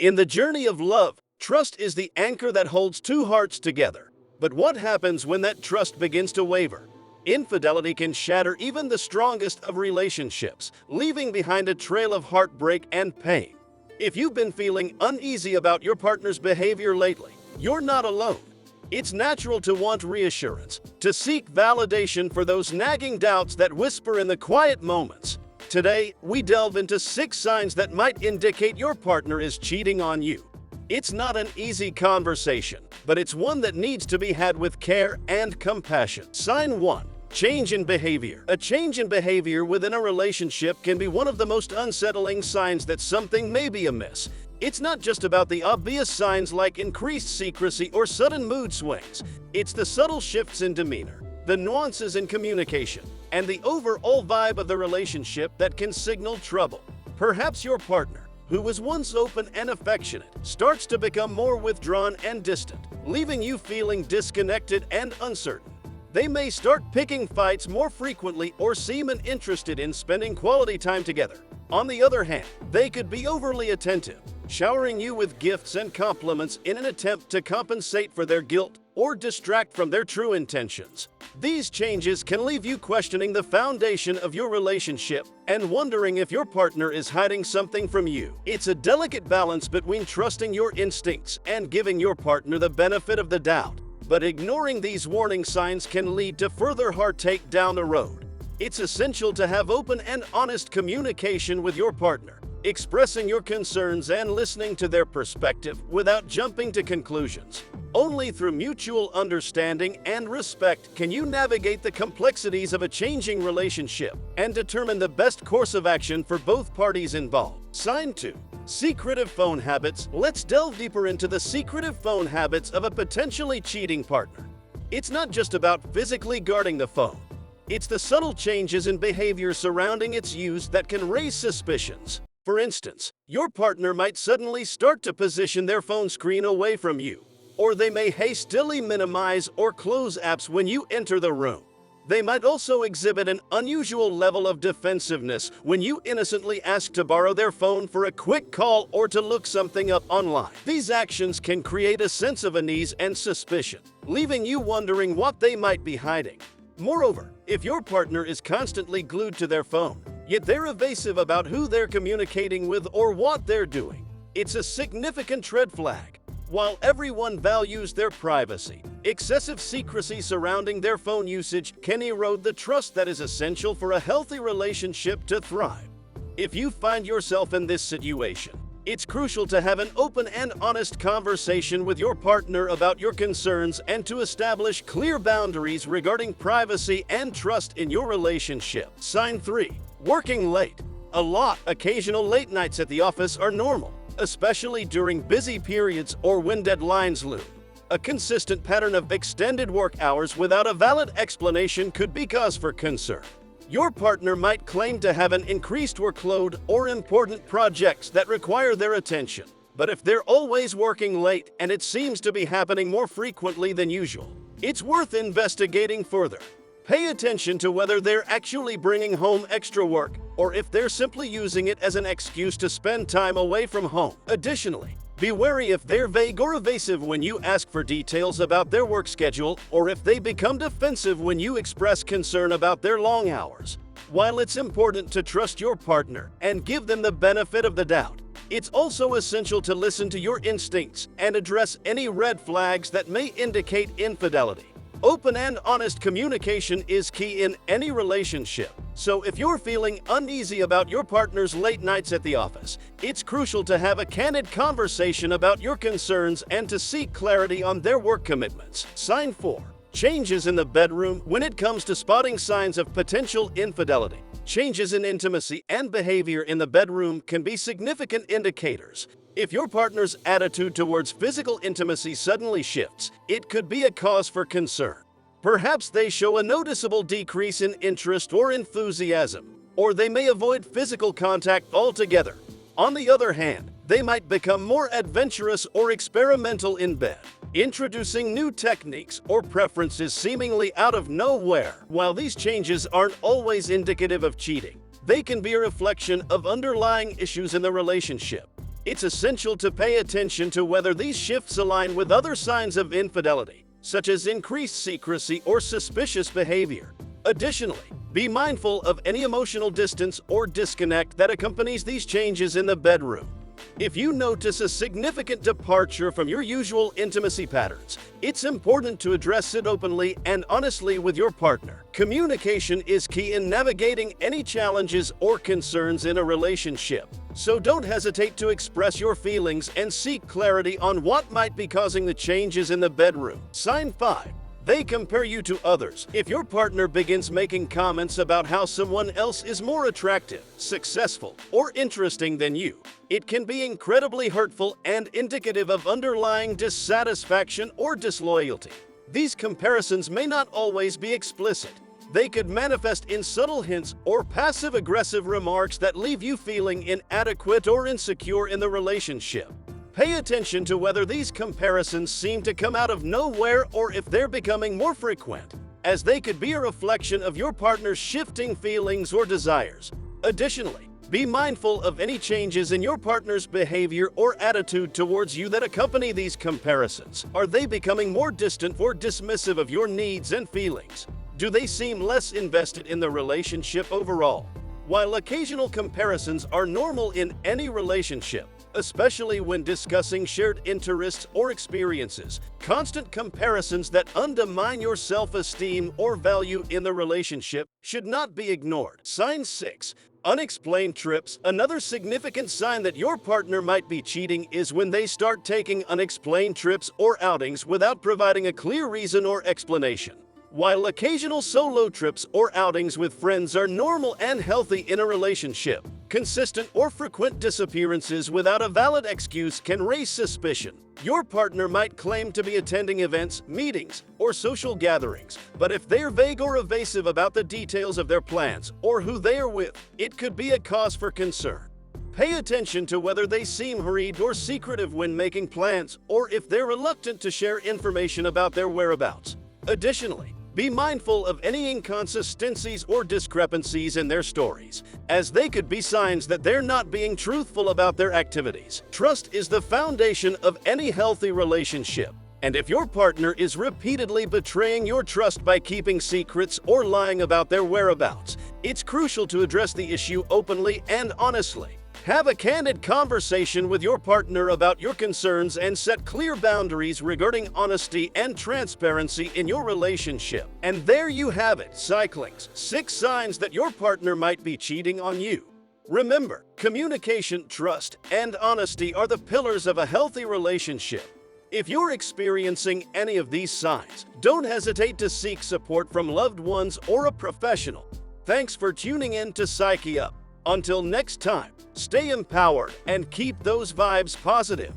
In the journey of love, trust is the anchor that holds two hearts together. But what happens when that trust begins to waver? Infidelity can shatter even the strongest of relationships, leaving behind a trail of heartbreak and pain. If you've been feeling uneasy about your partner's behavior lately, you're not alone. It's natural to want reassurance, to seek validation for those nagging doubts that whisper in the quiet moments. Today, we delve into 6 signs that might indicate your partner is cheating on you. It's not an easy conversation, but it's one that needs to be had with care and compassion. Sign 1. Change in behavior. A change in behavior within a relationship can be one of the most unsettling signs that something may be amiss. It's not just about the obvious signs like increased secrecy or sudden mood swings. It's the subtle shifts in demeanor, the nuances in communication, and the overall vibe of the relationship that can signal trouble. Perhaps your partner, who was once open and affectionate, starts to become more withdrawn and distant, leaving you feeling disconnected and uncertain. They may start picking fights more frequently or seem uninterested in spending quality time together. On the other hand, they could be overly attentive, showering you with gifts and compliments in an attempt to compensate for their guilt or distract from their true intentions. These changes can leave you questioning the foundation of your relationship and wondering if your partner is hiding something from you. It's a delicate balance between trusting your instincts and giving your partner the benefit of the doubt. But ignoring these warning signs can lead to further heartache down the road. It's essential to have open and honest communication with your partner, expressing your concerns and listening to their perspective without jumping to conclusions. Only through mutual understanding and respect can you navigate the complexities of a changing relationship and determine the best course of action for both parties involved. Sign 2. Secretive phone habits. Let's delve deeper into the secretive phone habits of a potentially cheating partner. It's not just about physically guarding the phone. It's the subtle changes in behavior surrounding its use that can raise suspicions. For instance, your partner might suddenly start to position their phone screen away from you, or they may hastily minimize or close apps when you enter the room. They might also exhibit an unusual level of defensiveness when you innocently ask to borrow their phone for a quick call or to look something up online. These actions can create a sense of unease and suspicion, leaving you wondering what they might be hiding. Moreover, if your partner is constantly glued to their phone, yet they're evasive about who they're communicating with or what they're doing, it's a significant red flag. While everyone values their privacy, excessive secrecy surrounding their phone usage can erode the trust that is essential for a healthy relationship to thrive. If you find yourself in this situation, it's crucial to have an open and honest conversation with your partner about your concerns and to establish clear boundaries regarding privacy and trust in your relationship. Sign 3. Working late. Occasional late nights at the office are normal, especially during busy periods or when deadlines loom. A consistent pattern of extended work hours without a valid explanation could be cause for concern. Your partner might claim to have an increased workload or important projects that require their attention. But if they're always working late and it seems to be happening more frequently than usual, it's worth investigating further. Pay attention to whether they're actually bringing home extra work or if they're simply using it as an excuse to spend time away from home. Additionally, be wary if they're vague or evasive when you ask for details about their work schedule or if they become defensive when you express concern about their long hours. While it's important to trust your partner and give them the benefit of the doubt, it's also essential to listen to your instincts and address any red flags that may indicate infidelity. Open and honest communication is key in any relationship. So if you're feeling uneasy about your partner's late nights at the office, it's crucial to have a candid conversation about your concerns and to seek clarity on their work commitments. Sign 4. Changes in the bedroom. When it comes to spotting signs of potential infidelity, changes in intimacy and behavior in the bedroom can be significant indicators. If your partner's attitude towards physical intimacy suddenly shifts, it could be a cause for concern. Perhaps they show a noticeable decrease in interest or enthusiasm, or they may avoid physical contact altogether. On the other hand, they might become more adventurous or experimental in bed, introducing new techniques or preferences seemingly out of nowhere. While these changes aren't always indicative of cheating, they can be a reflection of underlying issues in the relationship. It's essential to pay attention to whether these shifts align with other signs of infidelity, such as increased secrecy or suspicious behavior. Additionally, be mindful of any emotional distance or disconnect that accompanies these changes in the bedroom. If you notice a significant departure from your usual intimacy patterns, it's important to address it openly and honestly with your partner. Communication is key in navigating any challenges or concerns in a relationship, so don't hesitate to express your feelings and seek clarity on what might be causing the changes in the bedroom. Sign 5. They compare you to others. If your partner begins making comments about how someone else is more attractive, successful, or interesting than you, it can be incredibly hurtful and indicative of underlying dissatisfaction or disloyalty. These comparisons may not always be explicit. They could manifest in subtle hints or passive-aggressive remarks that leave you feeling inadequate or insecure in the relationship. Pay attention to whether these comparisons seem to come out of nowhere or if they're becoming more frequent, as they could be a reflection of your partner's shifting feelings or desires. Additionally, be mindful of any changes in your partner's behavior or attitude towards you that accompany these comparisons. Are they becoming more distant or dismissive of your needs and feelings? Do they seem less invested in the relationship overall? While occasional comparisons are normal in any relationship, especially when discussing shared interests or experiences, constant comparisons that undermine your self-esteem or value in the relationship should not be ignored. Sign 6. Unexplained trips. Another significant sign that your partner might be cheating is when they start taking unexplained trips or outings without providing a clear reason or explanation. While occasional solo trips or outings with friends are normal and healthy in a relationship, consistent or frequent disappearances without a valid excuse can raise suspicion. Your partner might claim to be attending events, meetings, or social gatherings, but if they're vague or evasive about the details of their plans or who they are with, it could be a cause for concern. Pay attention to whether they seem hurried or secretive when making plans, or if they're reluctant to share information about their whereabouts. Additionally, be mindful of any inconsistencies or discrepancies in their stories, as they could be signs that they're not being truthful about their activities. Trust is the foundation of any healthy relationship, and if your partner is repeatedly betraying your trust by keeping secrets or lying about their whereabouts, it's crucial to address the issue openly and honestly. Have a candid conversation with your partner about your concerns and set clear boundaries regarding honesty and transparency in your relationship. And there you have it, Psychlings, 6 signs that your partner might be cheating on you. Remember, communication, trust, and honesty are the pillars of a healthy relationship. If you're experiencing any of these signs, don't hesitate to seek support from loved ones or a professional. Thanks for tuning in to Psyche Up. Until next time, stay empowered and keep those vibes positive.